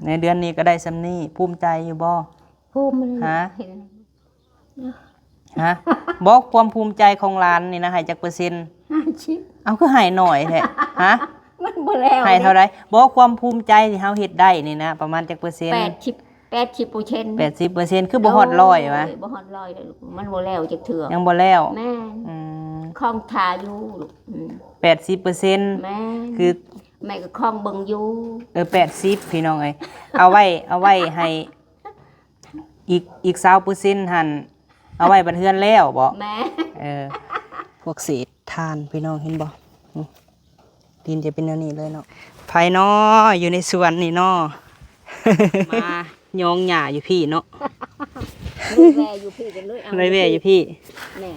ในเดือนนี้ก็ได้ซำนี้ภูมิใจอยู่บ่ภูมิมันฮะบอกความภูมิใจของหลานนี่นะให้จักเปอร์เซ็นต์50เอาคือให้หน่อยแท้ฮะมันบ่แล้วให้เท่าไรบอกความภูมิใจที่เฮาเฮ็ดได้นี่นะประมาณจักเปอร์เซ็นต์80%คือบ่ฮอด100วะบ่ฮอด100เลยลูกมันบ่แล้วจักเทื่อยังบ่แล้วแม่คล้องทาอยู่ลูก80%แม่คือแม่ก็คล้องเบิ่งอยู่80พี่น้องเอ้ยเอาไว้ให้อีก20%หั่นเอาไว้บัดเฮือนแล้วบ่แม่พวกเศษทานพี่น้องเห็นบ่ดินจะเป็นแนวนี้เลยเนาะไผน้ออยู่ในสวนนี่เนาะมายองหญ้าอยู่พี่เนาะเลยแว่อยู่พี่กันเลยเลยแว่อยู่พี่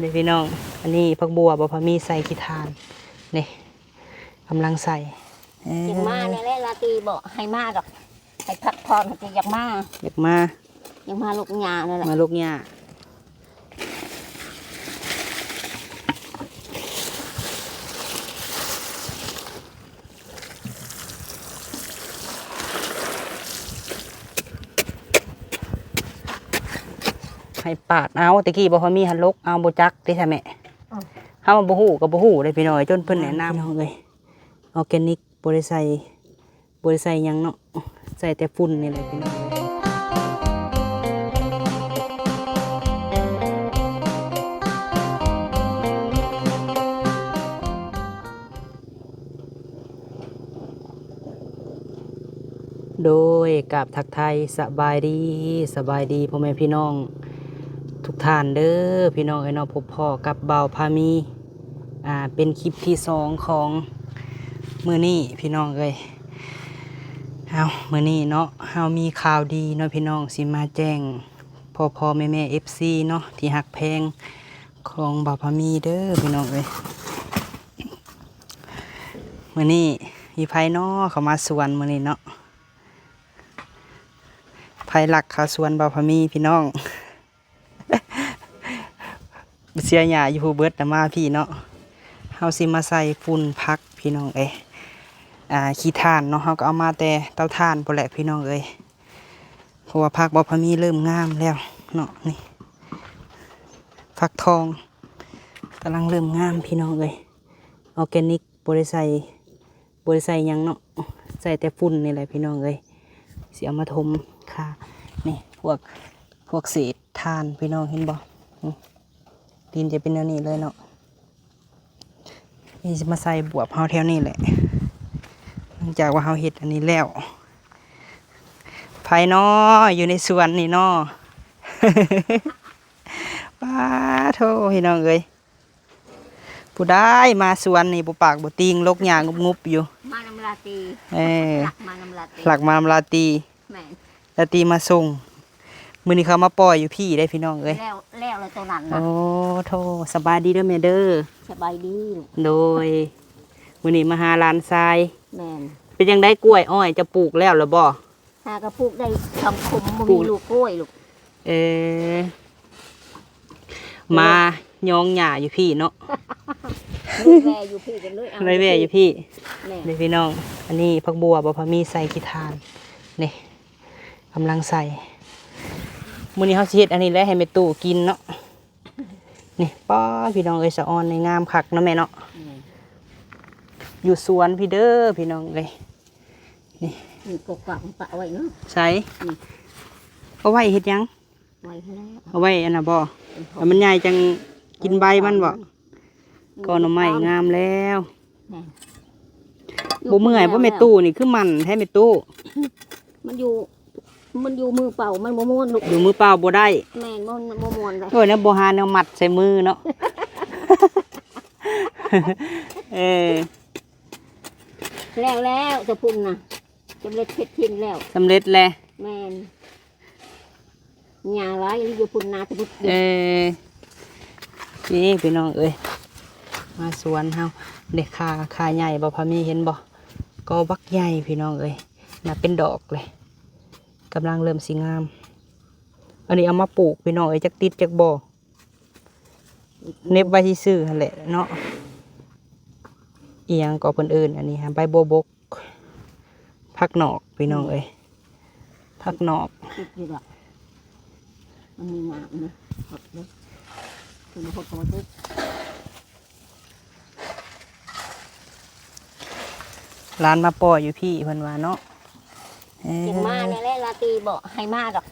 นี่พี่น้องอันนี้ผักบัวบ่พอมีใส่ขี้ทานนี่กำลังใส่จังมาเนี่ยแหละลาตีบ่ให้มาดอกให้พักผ่อนสิอยากมาลูกหญ้านั่นแหละมาลูกหญ้าให้ปาดเอาตะกี้บ่พอมีหันลกเอาบ่จักได้ใช่ไหมเฮาบ่ฮู้ก็บ่ฮู้ได้พี่น้อยจนเพิ่นแนะนำเฮาเลยออร์แกนิกบ่ได้ใส่หยังเนาะใส่แต่ฝุ่นนี่แหละพี่น้องโดยกับทักไทยสบายดีพ่อแม่พี่น้องทุกท่านเด้อพี่น้องไอ้น้องพบพ่อกับเบาพามีเป็นคลิปที่2ของมื้อนี้พี่น้องเอ้ยมื้อนี้เนาะเฮามีข่าวดีเนาะพี่น้องสิมาแจ้งพ่อแม่ FC เนาะที่ฮักแพงของเบาพามีเด้อพี่น้องเอ้ยมื้อนี้มีไผเนาะเข้ามาสวนมื้อนี้เนาะไผหลักเขาสวนเบาพามีพี่น้องเสียหญ้าอยู่ผู้เบิดมาพี่เนาะเฮาสิมาใส่ฝุ่นพักพี่น้องเอ้ยขี้ถ่านเนาะเฮาก็เอามาแต่เตาถ่านพุ่นแหละพี่น้องเอ้ยเพราะว่าพักบ่พอมีเริ่มงามแล้วเนาะนี่ฟักทองกำลังเริ่มงามพี่น้องเอ้ยออร์แกนิกบ่ได้ใส่หยังเนาะใส่แต่ฝุ่นนี่แหละพี่น้องเอ้ยสิเอามาถมค่ะนี่พวกเศษถ่านพี่น้องเห็นบ่ดินจะเป็นแนวนี้เลยเนาะนี่จะมาใส่บวบเฮาแถวนี้แหละหลังจากว่าเฮาเฮ็ดอันนี้แล้วไผน้ออยู่ในสวนนี่เนาะ ป้าโธ่พี่น้องเอ้ยผู้ได้มาสวนนี่บ่ปากบ่ติงลกหญ้างุบๆอยู่มานำลาตีหลักมานำลาตีแม่ลาตีมาส่งมื้อนี้เขามาปล่อยอยู่พี่ได้พี่น้องเอ้ยแล้วตัวนั้นนะโอ้โธ่สบายดีเด้อแม่เด้อสบายดีโดยมื้อนี้มาหาหลานทรายแม่นเป็นจังได้กล้วยอ้อยจะปลูกแล้วหรือบ่หากระปลูกได้ทำคุมมีลูกกล้วยลูกมายองหญ้าอยู่พี่เนาะเลยแว่อยู่พี่กันเลยเลยแว่อยู่พี่นี่พี่น้องอันนี้ผักบัวบ่พอมีใส่ขี้ทานนี่กำลังใส่มื้อนี้เฮาสิเฮ็ดอันนี้แล้วให้แม่ตู่กินเนาะนี่ป้าพี่น้องเอ้ยสะออนในงามคักเนาะแม่เนาะอยู่สวนพี่เด้อพี่น้องเอ้ยนี่กกะปะไว้เนาะใส่เอาไว้เฮ็ดหยังไว้ให้แล้วเอาไว้อันน่ะบ่แล้วมันใหญ่จังกินใบมันบ่ก็หน่อไม้งามแล้วบ่เมื่อยบ่แม่ตู่นี่คือมันแท้แม่ตู่มันอยู่มือเปล่ามันบ่ม่วนลูกอยู่มือเปล่าบ่ได้แม่นมันบ่ม่วนเลยโอ้ยนะบ่หาแนวมัดใส่มือเนาะแล้วจะพุ่นน่ะสำเร็จเพชรทินแล้วสำเร็จแล้วแม่นหญ้าหลายอยู่พุ่นนาตะบุดนี่พี่น้องเอ้ยมาสวนเฮาเด็กขาใหญ่บ่พอมีเห็นบ่ก็บักใหญ่พี่น้องเอ้ยน่ะเป็นดอกเลยกำลังเริ่มสิงามอันนี้เอามาปลูกพี่น้องเอ้ยจักติดจักบ่เน็บไว้ซื่อๆหั่นแหละเนาะอีหยังก็เพิ่นเอิ้นอันนี้ฮะใบบัวบกผักหนอกพี่น้องเอ้ย ผักนอก ติดอยู่ดอกมันมีงามนะหดเลยคือมันหดตัวติด ร้านมาปล่อยอยู่พี่เพิ่นว่าเนาะ จึงมาเนี่ยแหละลาตีบอกให้มาดอก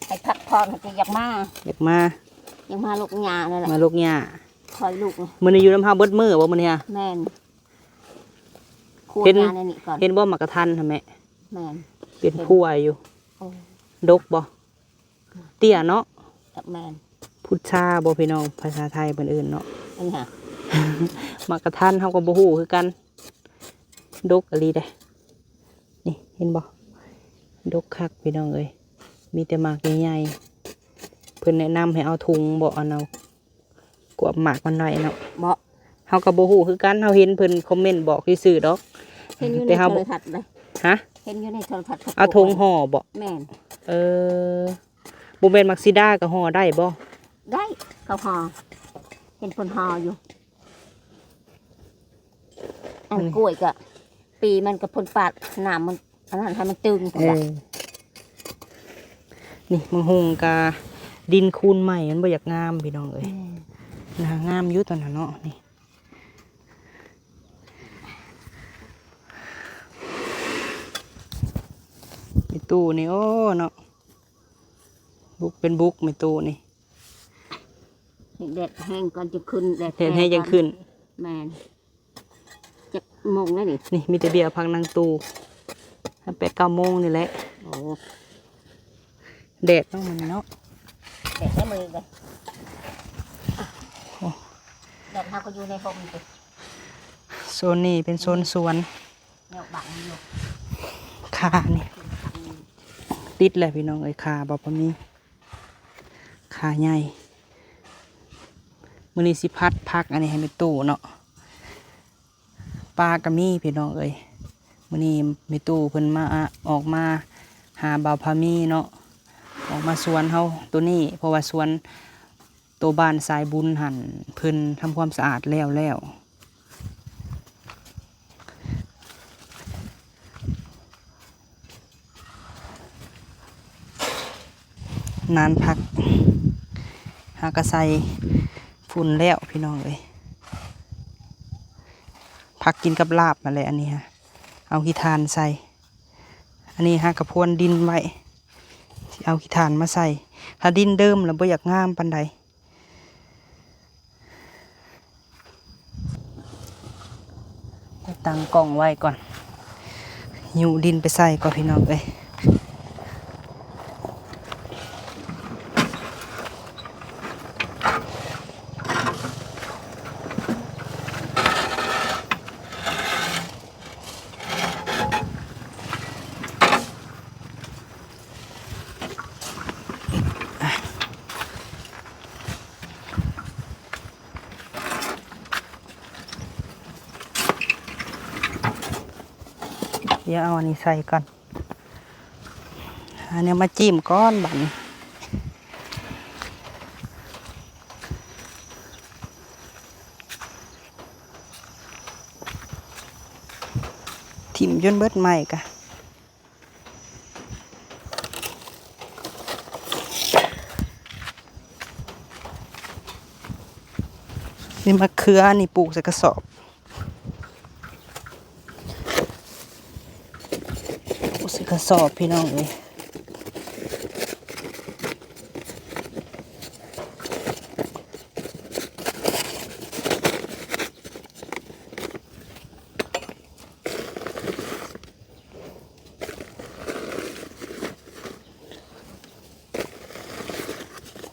ให้พักผ่อนจะอยากมา อยากมา อยากมาลูกหญ้านั่นแหละ มาลูกหญ้า คอยลูก มื้อนี้อยู่น้ำเฮาเบิดมื้อบ่มื้อนี้ฮะ แม่นคู เห็น หญ้าในนี่ก่อน เห็นบ่หมักกะทันหั่นแม่ แม่น เป็นพัวอยู่ โอ้ ดกบ่เตี้ยเนาะ กับแม่น พุทธาบ่พี่น้องภาษาไทยเพิ่นเอิ้นเนาะ อันนี้ฮะ หมักกะทันเฮาก็บ่ฮู้คือกันดกอะลีเด้นี่เห็นบ่ดกคักพี่น้องเอ้ยมีแต่หมากใหญ่ๆเพิ่นแนะนำให้เอาถุงบ่เอากวบหมากมันหน่อยเนาะ เหมาะ เฮาก็บ่ฮู้คือกันเฮาเห็นเพิ่นคอมเมนต์บอกซื่อๆดอก เห็นอยู่ใน แต่เฮา โท บ่ รทัศน์เลย ฮะ เห็นอยู่ในโทรทัศน์ เอาธงห่อบ่ แม่น เออบ่แม่นมักซิดาก็ห่อได้บ่ ได้เขาห่อเห็นคนห่ออยู่อันกล้วยก็ปีมันกับพนปาดหนามมันอันนั้นให้มันตึง นี่มังหุงกะดินคูนใหม่มันบ่อยากงามพี่น้องเอ้ยนะงามอยู่ตอนนั้นเนาะนี่มีตู้นี่โอ้เนาะบุกเป็นบุกมีตู้นี่ แดดแห้งก่อนจะขึ้นแดด เห็นให้ยังขึ้น แมนจะโมงแล้วนี่ นี่มีแต่เบียร์พักนางตู้8-9 โมงนี่แหละ โอ้ แดดต้องมันเนาะ แดดได้มือเลยแดดเราก็อยู่ในห่มสิ โซนนี้เป็นโซนสวน แนวบังอยู่ คานี่ติดแหละพี่น้องเอ้ยคาบ่พอมีคาใหญ่มื้อนี้สิพัดพักอันนี้ให้มีตู้เนาะปลากระมีพี่น้องเอ้ยมื้อนี้มีตู้เพิ่นมาออกมาหาบ่าวพามีเนาะออกมาสวนเฮาตัวนี้เพราะว่าสวนตัวบ้านสายบุญหั่นเพิ่นทำความสะอาดแล้วนานพักหากระใสฝุ่นแล้วพี่น้องเอ้ยพักกินกับลาบมาเลยอันนี้ฮะเอาขี้ทานใส่อันนี้ฮะกระพรวนดินไว้ที่เอาขี้ทานมาใส่ถ้าดินเดิมแล้วบ่อยากงามปานใดตั้งกล่องไว้ก่อนหิวดินไปใส่ก่อนพี่น้องเอ้ยเดี๋ยวเอาอันนี้ใส่ก่อนอันนี้มาจิ้มก้อนบัดนถิ่มจนเบิดใหม่กะนี่มะเขือนี่ปลูกใส่กระสอบใส่กระสอบพี่น้องเอ้ย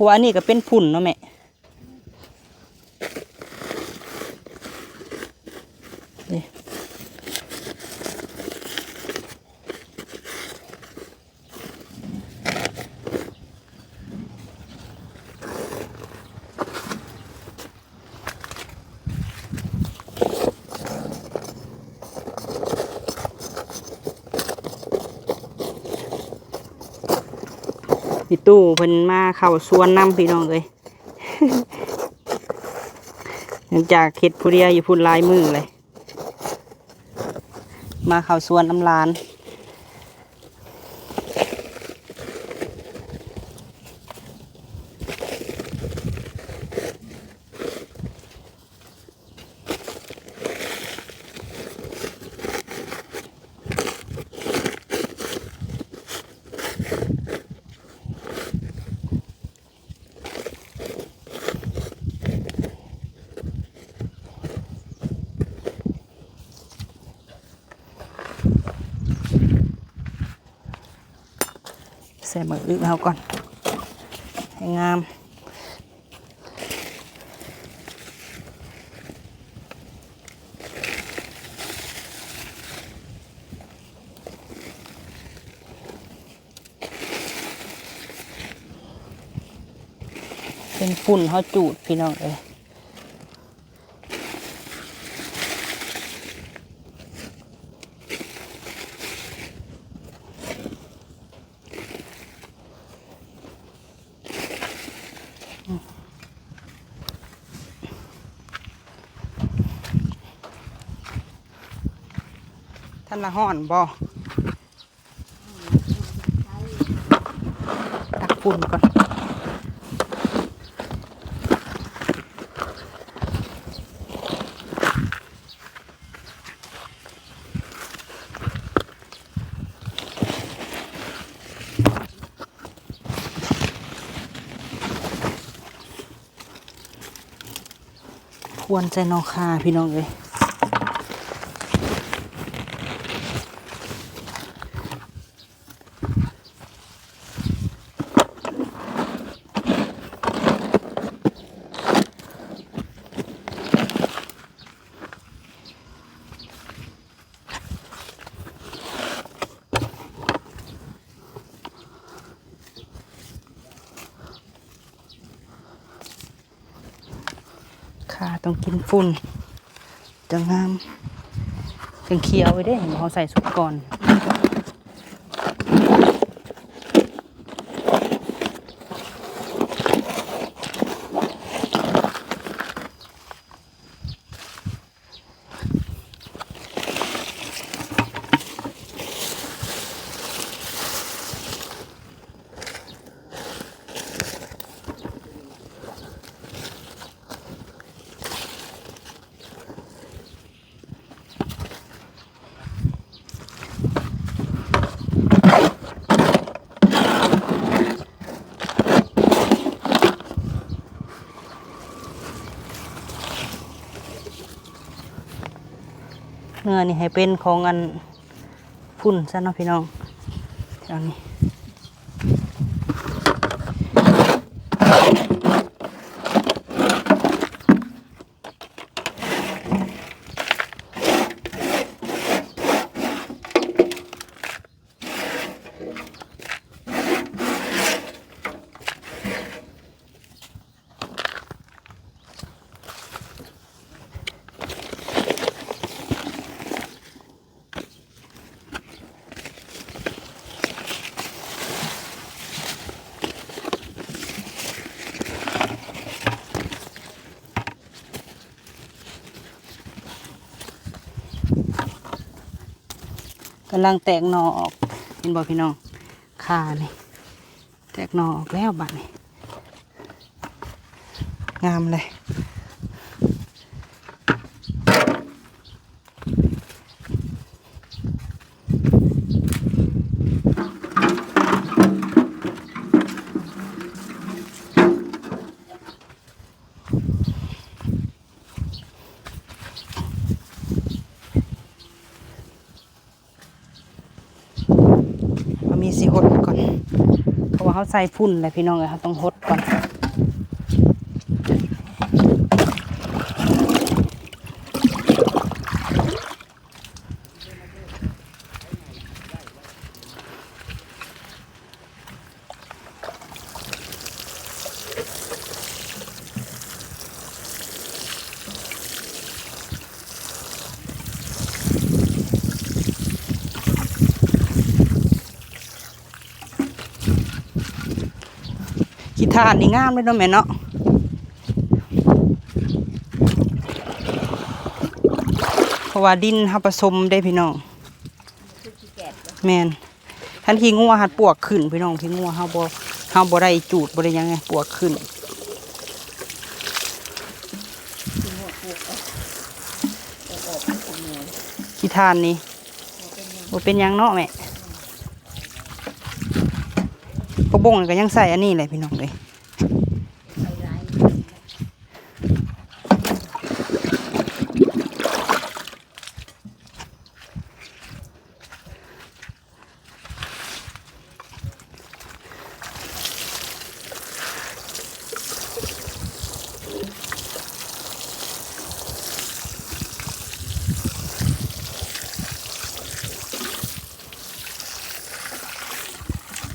หัวนี่ก็เป็นฝุ่นเนาะแม่นี่พี่ตู้เพิ่นมาเข้าสวนน้ำพี่น้องเลย หลังจากเฮ็ดผู้เดียวอยู่พุ่นหลายมือเลย มาเข้าสวนน้ำลาน ใส่หมึกอึเอาก่อนให้งามเป็นฝุ่นเขาจูดพี่น้องเอ้ยท่านละห่อนบ่ตักฝุ่นก่อนควรใจนอคาพี่น้องเอ้ยขาต้องกินฝุ่นจะงามจังเคี้ยวไว้ได้เห็นเขาใส่สุกก่อนเนื้อนี่ให้เป็นของอันฝุ่นซะเนาะพี่น้องเอานี่กำลังแตกหน่อออกเห็นบ่พี่น้องขานี่แตกหน่อออกแล้วบัดนี้งามเลยมีสิหดก่อนเพราะว่าเขาใส่ฝุ่นเลยพี่น้องเลยเขาต้องหดก่อนขี้ทานนี่งามเลยเนาะแม่เนาะเพราะว่าดินเขาผสมได้พี่น้องแม่นทันทีงัวหัดปวกขึ้นพี่น้องที่งัวเขาบ่ได้จูดบ่ได้ยังไงปวกขึ้นขี้ทานนี่บ่เป็นยังเนาะแม่กระบงก็ยังใส่อันนี้เลยพี่น้องเลย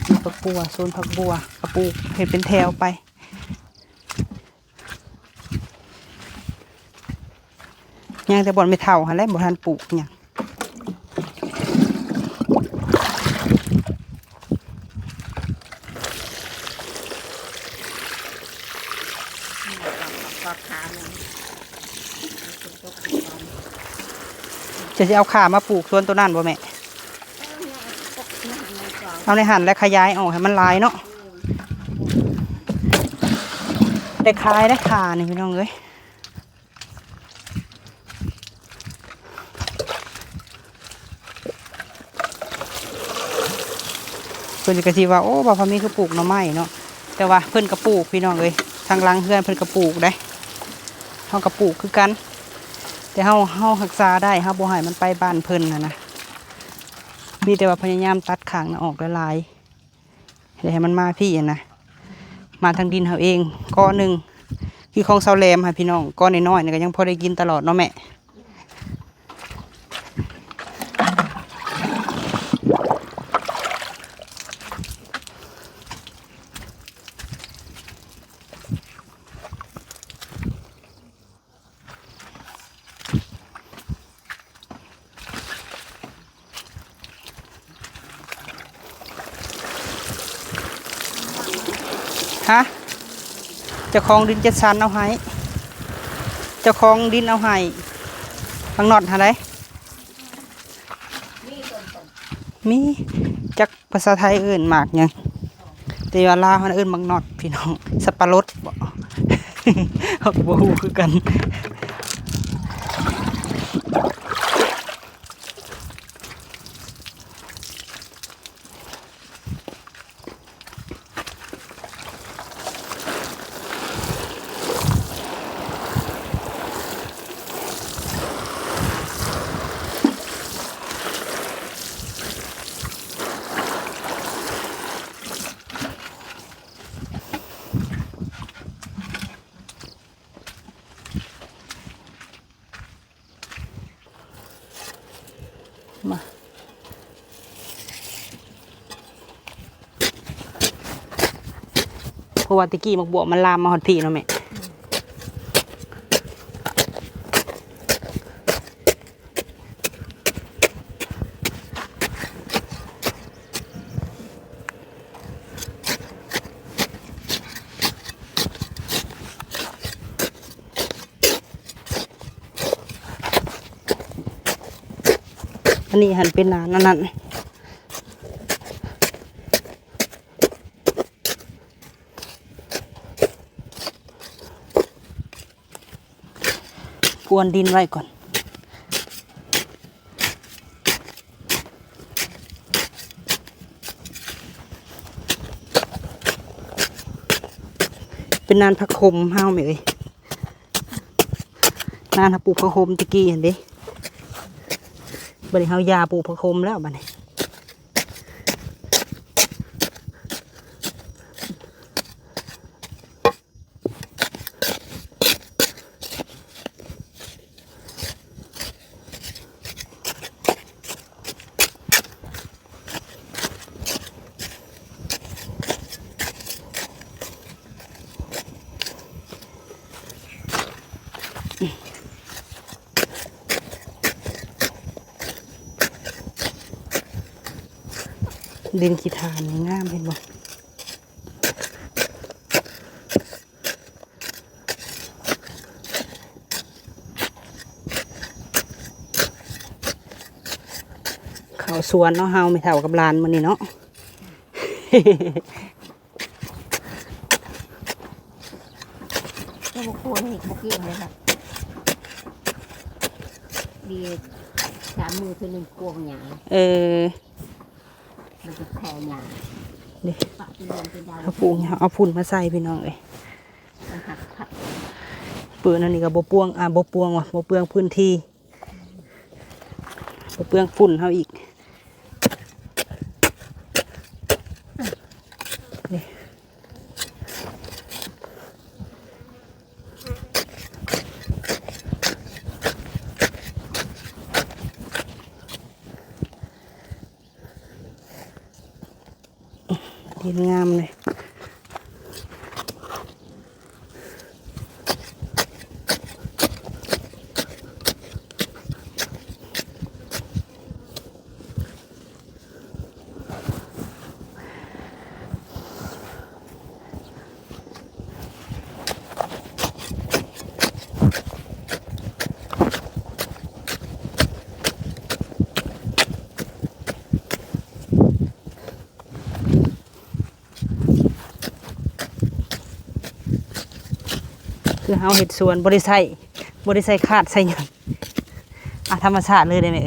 มีผักบัวโซนผักบัวกระปลูกเห็นเป็นแถวไปยังแต่บ่อนไม่เท่าหันแหล้วบ่ทันปลูกหยังจะเอาขามาปลูกสวนตัวนั้นบ่แม่เอาในหั่นและขยายออกให้มันลายเนาะได้คายได้ขานี่พี่น้องเอ้ยเพิ่นก็สิว่าโอ้บ่พอมีคือปลูกหน่อไม้เนาะแต่ว่าเพิ่นก็ปลูกพี่น้องเอ้ยทางหลังเฮือนเพิ่นก็ปลูกได้เฮาก็ปลูกคือกันแต่เฮารักษาได้เฮาบ่ให้มันไปบ้านเพิ่นนะมีแต่ว่าพยายามตัดข้างน่ะออกหลายๆให้มันมาพี่นะมาทางดินเฮาเองก้อหนึ่งคือของเซาแรมค่ะพี่น้องก้อนน้อยๆนี่ก็ยังพอได้กินตลอดเนาะแม่ฮะเจ้าของดินจะชันเอาให้เจ้าของดินเอาให้บางนอดหาไรมีจักภาษาไทยเอื่นมากยังแต่ว่าลาวมันเอื่นบางนอดพี่น้องสับปะรดบ่ เขาก็บ่ฮู้คือกันมาเพราะว่าตะกี้มักบวกมันลามมาหอดพี่เนาะแม่อันนี้หันเป็นนานนั่นพรวนดินไว้ก่อนเป็นนานผักขมห้าวไหมเอ้ยนานปลูกผักขมตะกี้เห็นดิบัดนี้เฮายาปลูกผักขมแล้วบัดนี้ดินขี้ทานงามเห็นบ่เขาสวนเนาะเฮาไม่เท่ากับลานมันนี่เนาะ ก็บุกควรนี่บุกเกี่ยงเลยแบบดี3 มือคือ1 กวงหยามันจะแผ่หยาเด็ก ปะเป็นเดือนเป็นดาว เอาปูนเอาฝุ่นมาใส่พี่น้องเลยผัดปืนอันนี้ก็บ่ปวงบ่ปวงว่ะบ่เปลืองพื้นที่บ่เปลืองฝุ่นเฮาอีกนี่ ดินงามเลยคือเฮาเห็ดสวนบริใส่คาดใส่หยังธรรมชาติเลยได้ไหม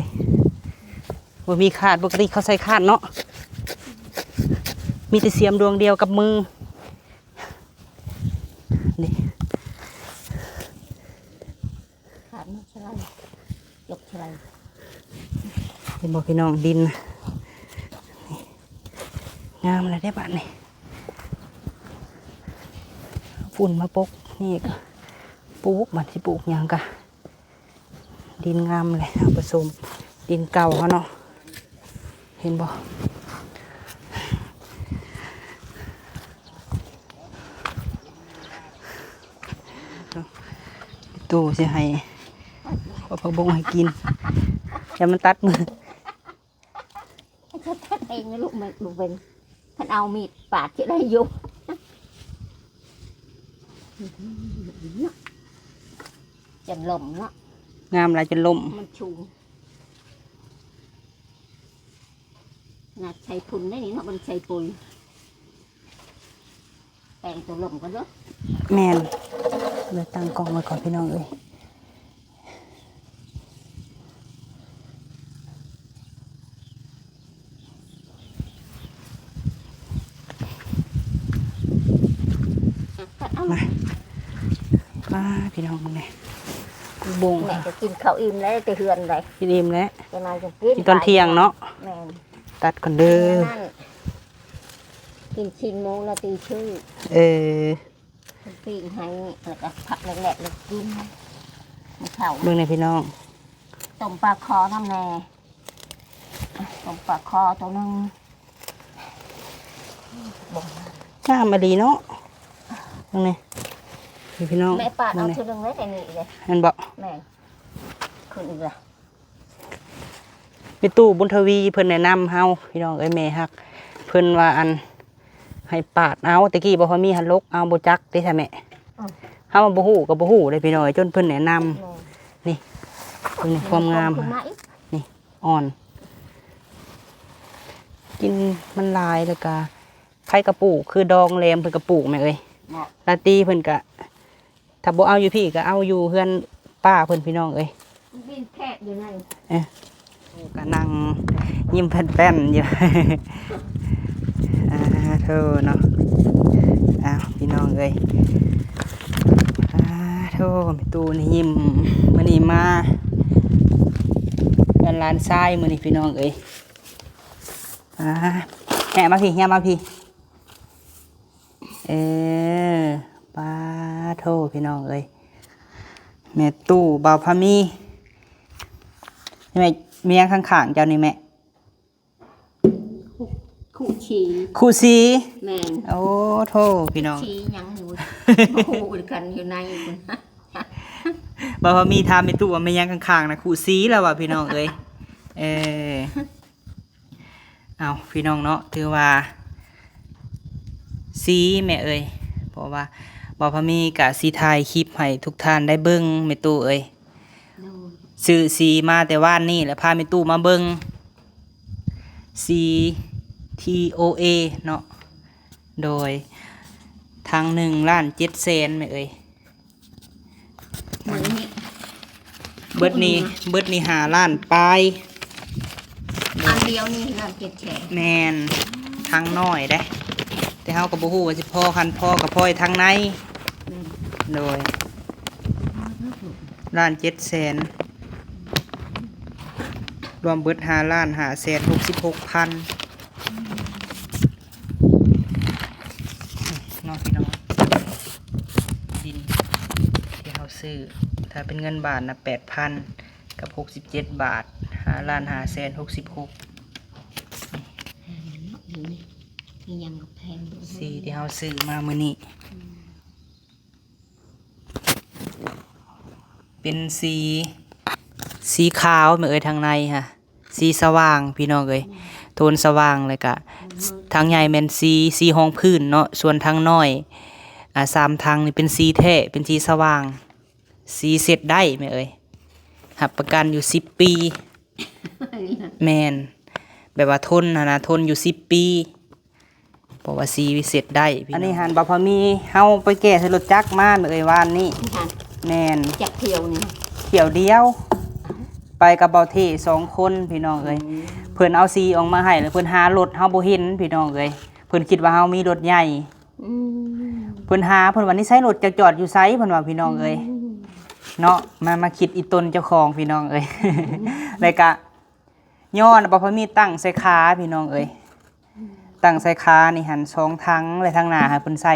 บ่มีคาดปกติเขาใส่คาดเนาะมีแต่เสียมดวงเดียวกับมือนี่ ขาดไม่ใช่ไรยกใช่ไร เห็นบอกพี่น้องดินนี่งามอะไรได้บ้านนี่ฝุ่นมาปกนี่ก็ปลูกบัดที่ปลูกหยังกะดินงามเลยเอาผสมดินเก่าเขาเนาะเห็นบอกตู้จะให้ว่าพะบงให้กินอย่ามันตัดมือ ถ้าท่านเองนะลูกมันลูกเป็นท่านเอามีดปาดจะได้ยุบจะหล่มเนาะ งามอะไรจะล่ม มันชูน่าใช้พุ่นได้นี่เนาะมันใช้ปุ๋ยแปลงตัวหล่มกันเนาะ แมนเดี๋ยวตั้งกล้องไว้ก่อนพี่น้องเอ้ยมาพี่น้องมึงไงบง แม่จะกินข้าวอิ่มแล้วแต่เฮือนเลย กินอิ่มแล้ว จะนายจะกิน กินตอนเที่ยงเนาะ แม่ ตัดก่อนเด้อ นั่นกินชิ้นโมงละตีชื่อ เออ ปีกให้แล้วก็ผักแหลกๆแล้วกินมันเข่า เบิ่งในพี่น้อง ต้มปลาคอน้ำแน่ต้มปลาคอตัวนึง งามมาดีเนาะตรงนี้พี่น้อง แม่ปาดเอา นี่ ชุดนึงไว้ในนี้เลย เห็นบอก แม่ขึ้นอีกละ ไปตู้บุญทวีเพิ่นแนะนำเฮาพี่น้องเอ้ยแม่ฮักเพิ่นว่าอันให้ปาดเอาตะกี้บ่พอมีหันลกเอาบ่จักติท่าแม่เฮาบ่ฮู้ก็บ่ฮู้เลยพี่น้องจนเพิ่นแนะนำ แม่ เพิ่นความงาม ขึ้นมาอีก นี่อ่อน กินมันลายแล้วก็ไข่กระปุกคือดองแรมเพิ่นกระปุกแม่เอ้ย เหมาะ ลาตีเพิ่นก็ถ้าบ่เอาอยู่พี่ก็เอาอยู่เฮือนป้าเพิ่นพี่น้องเอ้ย บินแคบอยู่ใน ก็นั่งยิ้มแป้นๆอยู่ เธอเนาะพี่น้องเอ้ยเธอมีตู้นี่ยิ้มมื้อนี้มาเป็นลานทรายมื้อนี้พี่น้องเอ้ยแห่มาพี่แห่มาพี่ป้าโทพี่น้องเอ้ยแม่ตู้บ่าวพามีแม่เมียข้างๆเจ้านี่แม่ คู่ชี คู่สี แม่น โอ้โทพี่น้อง ชียังอยู่คู่กันอยู่ในคุณนะ บ่าวพามีทามแม่ตู้ว่าแม่ยังข้างๆนะคู่สีแล้วว่ะพี่น้องเอ้ยเอาพี่น้องเนาะถือว่าสีแม่เอ้ยเพราะว่าบ่าวพามีกะสีถ่ายคลิปให้ทุกท่านได้เบิ่งแม่ตู้เอ้ยซื้อสีมาแต่ว่านนี่แหละพาแม่ตู้มาเบิ่งสี TOA เนาะโดยทาง1,700,000แม่เอ้ย เหมือนนี้ เบิดนี้5 ล้านปลาย อันเดียวนี่น่าเก็บแฉะ แมนทางน้อยได้แต่เฮาก็บ่ฮู้ว่าสิพ่อคันพ่อกับพ่อยทางในโดย1,700,000รวมเบิด5,566,000น้องพี่น้องดินที่เฮาซื้อถ้าเป็นเงินบาทนะ 8,000 กับ 67 บาท5,566,000 นี่ยัง แพง สีที่เฮาซื้อมามื้อนี้เป็นสีขาวแม่เอ้ยทางในค่ะสีสว่างพี่น้องเอ้ยโทนสว่างเลยก็ทางใหญ่แม่นสีห้องพื้นเนาะส่วนทางน้อย3ทางนี่เป็นสีแท้เป็นสีสว่างสีเสร็จได้แม่เอ้ยรับประกันอยู่10 ปีแม่นแบบว่าทนนะทนอยู่10 ปีเพราะว่าสีเสร็จได้อันนี้หันบ่พอมีเฮาไปแก้ใส่รถจักรมาแม่เอ้ยวานนี้แม่น จักเที่ยวนี่ เที่ยวเดียว ไปกับเบาเท่2 คนพี่น้องเอ้ยเพิ่นเอาสีออกมาให้แล้วเพิ่นหารถเฮาบ่เห็นพี่น้องเอ้ยเพิ่นคิดว่าเฮามีรถใหญ่เพิ่นหาเพิ่นว่านี่ใช้รถจักจอดอยู่ไสเพิ่นว่าพี่น้องเอ้ยเนาะมาคิดอีตนเจ้าของพี่น้องเอ้ยแล้วก็ย้อนบ่พอมีตั้งใส่ขาพี่น้องเอ้ยตั้งใส่ขานี่หัน2ถังเลยทางหน้าให้เพิ่นใส่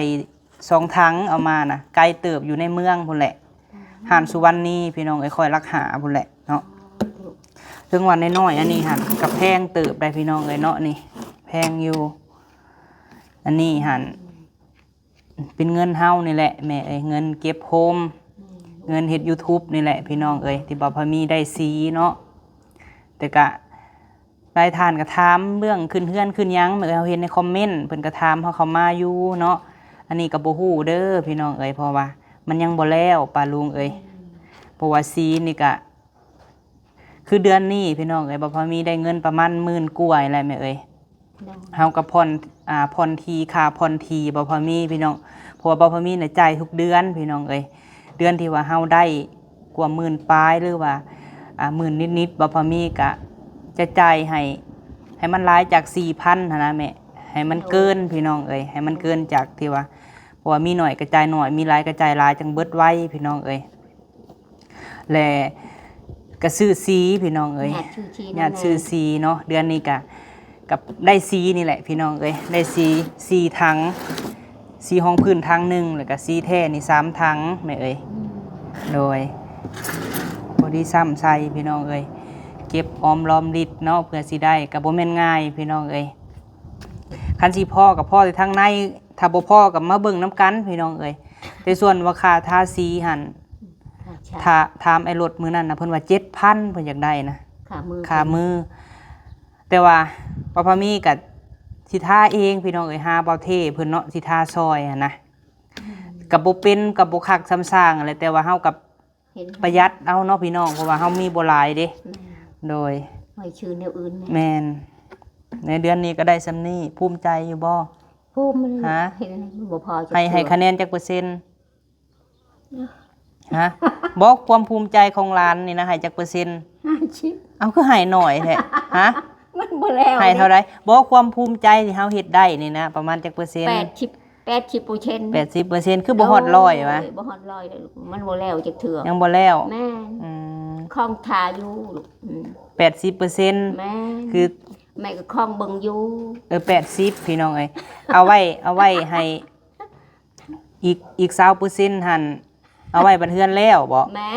2ถังเอามาน่ะไกลเติบอยู่ในเมืองพุ่นแหละหานสุวรรณนี่พี่น้องเอ้ยคอยรักหาพุ่นแหละเนาะถึงวันน้อยๆอันนี้หันกับแพงเติบได้พี่น้องเอ้ยเนาะนี่แพงอยู่อันนี้หันเป็นเงินเฮานี่แหละแม่เอ้ยเงินเก็บโฮมเงินเฮ็ด YouTube นี่แหละพี่น้องเอ้ยที่บ่พอมีได้สีเนาะแต่ก็รายทานก็ถามเรื่องขึ้นเฮือนขึ้นหยังเหมือนเฮาเห็นในคอมเมนต์เพิ่นก็ถามเฮาเข้ามาอยู่เนาะอันนี้ก็บ่ฮู้เด้อพี่น้องเอ้ยเพราะว่ามันยังบ่แล้วป้าลุงเอ้ยเพราะว่าสีนี่ก็คือเดือนนี้พี่น้องเอ้ยบ่พอมีได้เงินประมาณ10,000กว่าแหละแม่เอ้ยเฮาก็ผ่อนทีค่าผ่อนทีบ่พอมีพี่น้องเพราะว่าบ่พอมีน่ะจ่ายทุกเดือนพี่น้องเอ้ยเดือนที่ว่าเฮาได้กว่า10,000ปลายหรือว่า10,000นิดๆบ่พอมีก็จะจ่ายให้มันหลายจาก 4,000 หั่นนะแม่ให้มันเกินพี่น้องเอ้ยให้มันเกินจากที่ว่าเพราะว่ามีหน่อยกระจายหน่อยมีหลายกระจายหลายจังเบิดไว้พี่น้องเอ้ยและก็ซื้อสีพี่น้องเอ้ยญาติซื้อสีเนาะเดือนนี้ก็กับได้สีนี่แหละพี่น้องเอ้ยได้สีถังสีห้องพื้นถังหนึงแล้วก็สีแท้นี่3ถังแม่เอ้ยโดยบ่ได้ซ้ำใส่พี่น้องเอ้ยเก็บออมรอมริดเนาะเพื่อสิได้ก็บ่แม่นง่ายพี่น้องเอ้ยคันสิพ่อกับพ่อที่ทางในถ้าบ่พ่อกับมาเบิ่งน้ำกันพี่น้องเอ้ยแต่ส่วนว่าค่าทาสีหั่นถ้าถามไอ้รถมื้อนั้นน่ะเพิ่นว่า 7,000 เพิ่นอยากได้นะค่ามือแต่ว่าบ่พอมีก็สิทาเองพี่น้องเอ้ยหาเบาเท่เพิ่นเนาะสิทาซอยหั่นนะก็บ่เป็นก็บ่คักซ้ำซางอะไรแต่ว่าเฮากับประหยัดเอาเนาะพี่น้องเพราะว่าเฮามีบ่หลายเด้โดยไม่ชื่อแนวอื่นแม่นในเดือนนี้ก็ได้ซ้ำนี้ภูมิใจอยู่บ่ภูมิฮะบ่พอให้คะแนนจักเปอร์เซ็นต์ฮะบอกความภูมิใจของหลานนี่นะให้จักเปอร์เซ็นต์50เอาคือให้หน่อยแท้ฮะมันบ่แล้วให้เท่าใดบอกความภูมิใจที่เฮาเฮ็ดได้นี่นะประมาณจักเปอร์เซ็นต์80% 80%คือบ่ฮอด100วะบ่ฮอด100เลยมันบ่แล้วจักเทื่อยังบ่แล้วแม่คล่องทาอยู่80%แม่คือแม่ก็คล่องเบิ่งอยู่80พี่น้องเอ้ยเอาไว้ให้อีก20%หั่นเอาไว้บัดเฮือนแล้วบ่แม่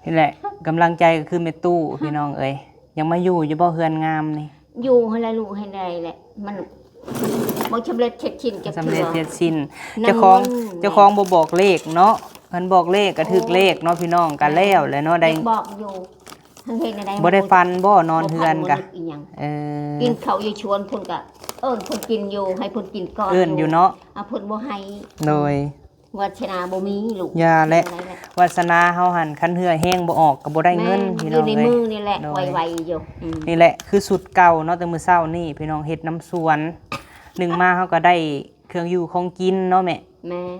นี่แหละกำลังใจก็คือแม่ตู้พี่น้องเอ้ยยังมาอยู่บ่เฮือนงามนี่อยู่ให้ได้ลูกให้ได้แหละมันบ่สำเร็จเสร็จสิ้นจักเทื่อสำเร็จเสร็จสิ้นเจ้าของบ่บอกเลขเนาะเพิ่นบอกเลขก็ถูกเลขเนาะพี่น้องก็แล้วแหละเนาะได้บอกอยู่เฮ็ดได้บ่ได้ฟันบ่นอนเฮือนกะกินข้าวอยู่ชวนเพิ่นก็เอิ้นเพิ่นกินอยู่ให้เพิ่นกินก่อนเอิ้นอยู่เนาะเพิ่นบ่ให้โดยวาสนาบ่มีลูกยาและวาสนาเฮาหั่นคันเหือแห้งบ่ออกก็บ่ได้เงินพี่น้องอยู่ในมือนี่แหละไวๆอยู่นี่แหละคือสุดเก่าเนาะแต่มื้อเช้านี่พี่น้องเฮ็ดน้ำสวน1มาเฮาก็ได้เครื่องอยู่ของกินเนาะแม่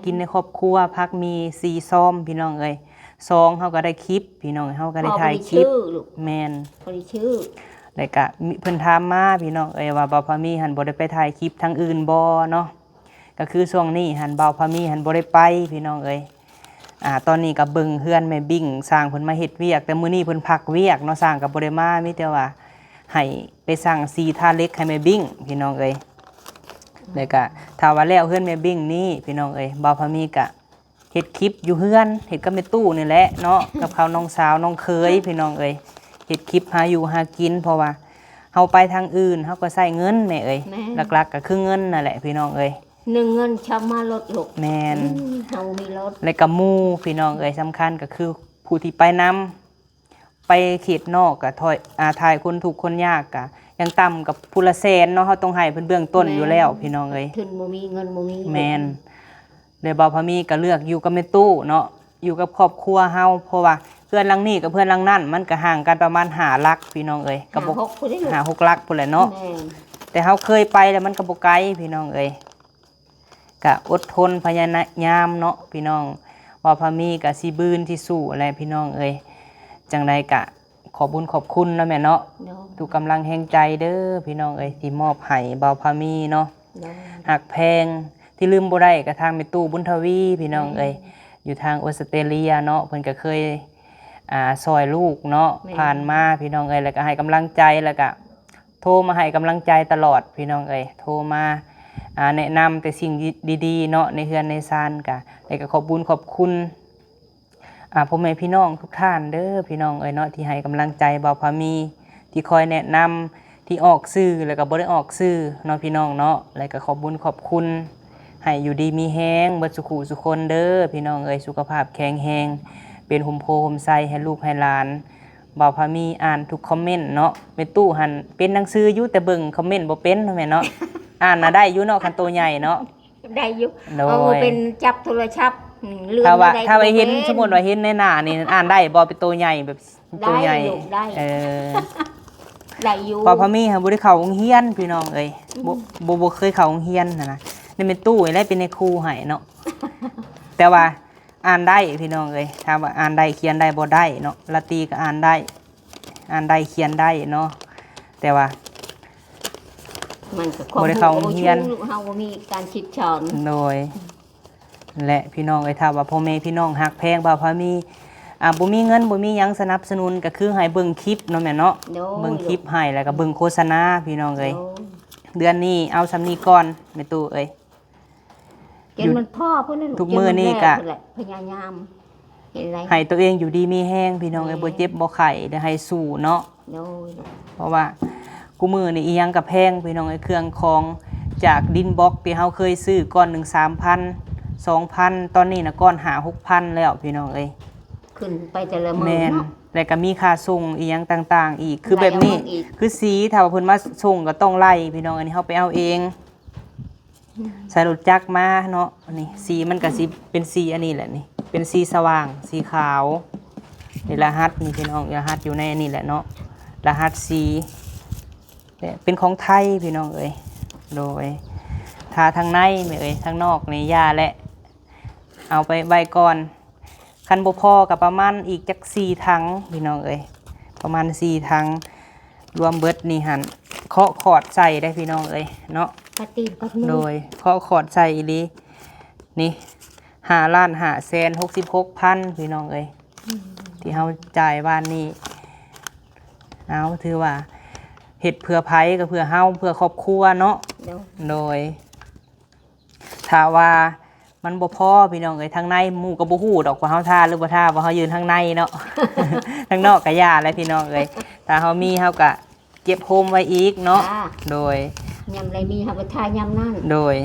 กินในครอบครัวพักมี4ซ้อมพี่น้องเอ้ย2เฮาก็ได้คลิปพี่น้องเฮาก็ได้ถ่ายคลิปแม่นบ่ได้ชื่อแล้วก็เพิ่นถามมาพี่น้องเอ้ยว่าบ่าวพามีหั่นบ่ได้ไปถ่ายคลิปทางอื่นบ่เนาะก็คือช่วงนี้หั่นบ่าวพามีหั่นบ่ได้ไปพี่น้องเอ้ยตอนนี้ก็เบิ่งเฮือนแม่บิ่งสร้างเพิ่นมาเฮ็ดเวียกแต่มื้อนี้เพิ่นพักเวียกเนาะสร้างก็บ่ได้มามีแต่ว่าให้ไปสร้างสีทาเหล็กให้แม่บิ่งพี่น้องเอ้ยแล้วก็ถ้าว่าแล้วเฮือนแม่บิ่งนี้พี่น้องเอ้ยบ่าวพามีก็เฮ็ดคลิปอยู่เฮือนเฮ็ดกับแม่ตู้นี่แหละเนาะกับเขาน้องสาวน้องเคยพี่น้องเอ้ยเฮ็ดคลิปหาอยู่หากินเพราะว่าเฮ าไปทางอื่นเฮาก็ใช้เงินแม่เอ้ยหลักๆก็คือเงินนั่นแหละพี่น้องเอ้ย1เงินชำมารถลูกแม่นเฮามีรถและก็หมู่พี่น้องเอ้ยสำคัญก็คือผู้ที่ไปนำไปเขตนอกก็ถ่ายคนทุกข์คนยากก็ยังต่ำกับผู้ละแสนเนาะเฮาต้องให้เพิ่นเบื้องต้นอยู่แล้วพี่น้องเอ้ยทุนบ่มีเงินบ่มีแม่นเลยบ่าวพามีก็เลือกอยู่กับแม่ตู้เนาะอยู่กับครอบครัวเฮาเพราะว่าเพื่อนหลังนี้กับเพื่อนหลังนั้นมันก็ห่างกันประมาณ5 ลักพี่น้องเอ้ยก็บ่6 ลักพุ่นแหละเนาะแต่เฮาเคยไปแล้วมันก็บ่ไกลพี่น้องเอ้ยก็อดทนพยายามเนาะพี่น้องบ่าวพามีก็สิบืนที่สู้อะไรพี่น้องเอ้ยจังไดก็ขอบุญขอบคุณนะแม่เนาะทุกกำลังแห่งใจเด้อพี่น้องเอ้ยที่มอบให้บ่าวพามีเนาะหักแพงที่ลืมบ่ได้ก็ทางแม่ตู้บุญทวีพี่น้องเอ้ยอยู่ทางออสเตรเลียเนาะเพิ่นก็เคยซอยลูกเนาะผ่านมาพี่น้องเอ้ยแล้วก็ให้กำลังใจแล้วก็โทรมาให้กำลังใจตลอดพี่น้องเอ้ยโทรมาแนะนำแต่สิ่งดีๆเนาะในเฮือนในซานก็แล้วก็ขอบบุญขอบคุณพ่อแม่พี่น้องทุกท่านเด้อพี่น้องเอ้ยเนาะที่ให้กำลังใจบ่าวพามีที่คอยแนะนำที่ออกสื่อแล้วก็บ่ได้ออกสื่อเนาะพี่น้องเนาะแล้วก็ขอบบุญขอบคุณให้อยู่ดีมีแฮงเบิดสุขสุขคนเด้อพี่น้องเอ้ยสุขภาพแข็งแรงเป็นห่มโพห่มไส้ให้ลูกให้หลานบ่าวพามีอ่านทุกคอมเมนต์เนาะเป็นตู้หันเป็นหนังสืออยู่แต่เบิ่งคอมเมนต์บ่เป็นแม่เนาะอ่านน่ะได้อยู่เนาะคันโตใหญ่เนาะได้อยู่เอาเป็นจับโทรศัพท์ถ้าว่าเห็นสมมุติว่าเห็นในหน้านี่อ่านได้บ่เป็นโตใหญ่แบบโตใหญ่ได้อยู่บ่าวพามีค่ะบ่ได้เข้าโรงเรียนพี่น้องเอ้ยบ่เคยเข้าโรงเรียนนะนี่เป็นตู้อะไรเป็นในครูให้เนาะแต่ว่าอ่านได้พี่น้องเอ้ยถ้าว่าอ่านได้เขียนได้บ่ได้เนาะละตีก็อ่านได้เขียนได้เนาะแต่ว่ามันก็บ่ได้เข้าโรงเรียนเฮาบ่มีการคิดสอนโดยและพี่น้องเอ้ยถ้าว่าพ่อแม่พี่น้องฮักแพงบ่าวพามีบ่มีเงินบ่มีหยังสนับสนุนก็คือให้เบิ่งคลิปเนาะแม่เนาะเบิ่งคลิปให้แล้วก็เบิ่งโฆษณาพี่น้องเอ้ยเดือนนี้เอาสำนี้ก่อนแม่ตู้เอ้ยเห็นมันพ่อพุ่นนั่นทุกมื้อนี้ก็พยายามเห็นไรให้ตัวเองอยู่ดีมีแห้งพี่น้องเอ้ยบ่เจ็บบ่ไข้ได้ให้สู้เนาะเพราะว่ากูมื้อนี่อีหยังก็แพงพี่น้องเอ้ยเครื่องของจากดินบล็อกที่เฮาเคยซื้อก้อนนึง 3,000 2,000ตอนนี้น่ะก้อน5-6,000แล้วพี่น้องเอ้ยขึ้นไปแต่ละมื้อเนาะแล้วก็มีค่าส่งอีหยังต่างๆอีกคือแบบนี้คือสีถ้าว่าเพิ่นมาส่งก็ต้องไล่พี่น้องอันนี้เฮาไปเอาเองใส่รถจักรมาเนาะนี่สีมันก็สิเป็นสีอันนี้แหละนี่เป็นสีสว่างสีขาวนี่รหัสนี่พี่น้องรหัสอยู่ในอันนี้แหละเนาะรหัสสีเป็นของไทยพี่น้องเอ้ยโดยทาทางในไม่เอ้ยทางนอกนี่ยาและเอาไปไว้ก่อนคันบ่พอกับประมาณอีกจัก4 ถังพี่น้องเอ้ยประมาณ4 ถังรวมเบิดนี่หั่นเคาะขอดใส่ได้พี่น้องเอ้ยเนาะโดยเคาะขอดใส่อีหลีนี่5,566,000พี่น้องเอ้ยที่เฮาจ่ายบ้านนี้เอาถือว่าเฮ็ดเพื่อไผก็เพื่อเฮาเพื่อครอบครัวเนาะโดยถ้าว่ามันบ่พอพี่น้องเอ้ยทางในหมู่ก็บ่ฮู้ดอกว่าเฮาท่าหรือบ่ท่าว่าเฮายืนทางในเนาะ ทางนอกก็ย่าแล้วพี่น้องเอ้ยถ้าเฮามีเฮาก็เก็บโฮมไว้อีกเนาะโดยยามใดมีเฮาก็ท่ายามนั้นโดย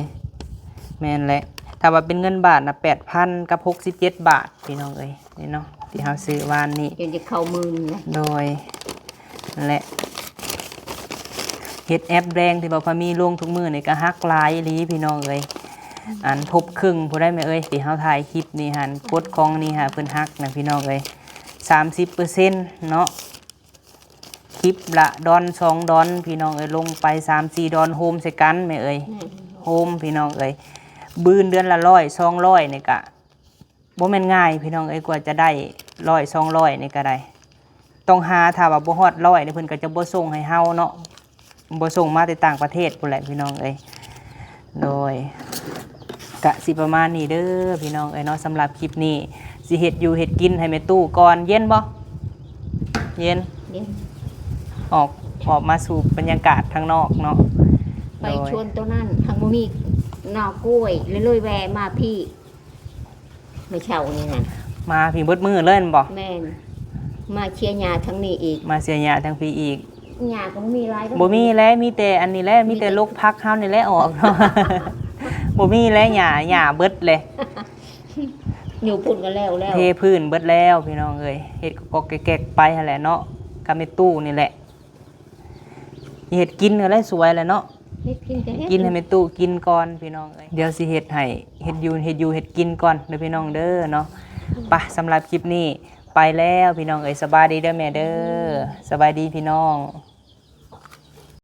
แม่นแหละถ้าว่าเป็นเงินบาทน่ะ 8,000 กับ67 บาทพี่น้องเอ้ยนี่เนาะที่เฮาซื้อวานนี้จนจะเข้ามือนะโดยนั่นแหละเฮ็ดแอปแดงที่บ่พามีลงทุกมื้อนี่ก็ฮักหลายอีหลีพี่น้องเอ้ยอันทบครึ่งผู้ได้ไหมเอ้ยที่เฮาถ่ายคลิปนี่หันกดของนี่ฮะเพิ่นฮักนะพี่น้องเอ้ย 30% เนาะคลิปละดอน2 ดอนพี่น้องเอ้ยลงไป 3-4 ดอนโฮมใส่กันแม่เอ้ยโฮมพี่น้องเอ้ยบืนเดือนละ100 200นี่ก็บ่แม่นง่ายพี่น้องเอ้ยกว่าจะได้100 200นี่ก็ได้ต้องหาถ้าว่าบ่ฮอด100นี่เพิ่นก็จะบ่ส่งให้เฮาเนาะบ่ส่งมาแต่ต่างประเทศพุ่นแหละพี่น้องเอ้ยโดยกะสิประมาณนี้เด้อพี่น้องเอ้ยเนาะสำหรับคลิปนี้สิเฮ็ดอยู่เฮ็ดกินให้แม่ตู้ก่อนเย็นบ่เย็นออกมาสู่บรรยากาศทางนอกเนาะไปชวนตัวนั้นทางบ่มีหน่อกล้วยเลยแวะมาพี่ไม่เช่านี่นะมาพี่เบิดมื้อเลยบ่แม่นมาเชียร์หญ้าทางนี้อีกมาเชียร์หญ้าทางพี่อีก หญ้าก็บ่มีหลาย บ่มีแล้วมีแต่อันนี้แหละมีแต่ลกพักเฮานี่แหละออกเนาะ บ่มีแล้วหญ้าเบิดเลย อยู่พุ่นก็แล้ว เทพื้นเบิดแล้วพี่น้องเอ้ยเฮ็ดก็แกกๆไปหั่นแหละเนาะกะเมตู้นี่แหละเฮ็ดกินก็ได้สวยแหละเนาะ เฮ็ดกินก็เฮ็ด กินให้เมตู้กินก่อนพี่น้องเอ้ยเดี๋ยวสิเฮ็ดให้เฮ็ดอยู่เฮ็ดกินก่อนเด้อพี่น้องเด้อเนาะไปสำหรับคลิปนี้ไปแล้วพี่น้องเอ้ยสบายดีเด้อแม่เด้อสบายดีพี่น้อง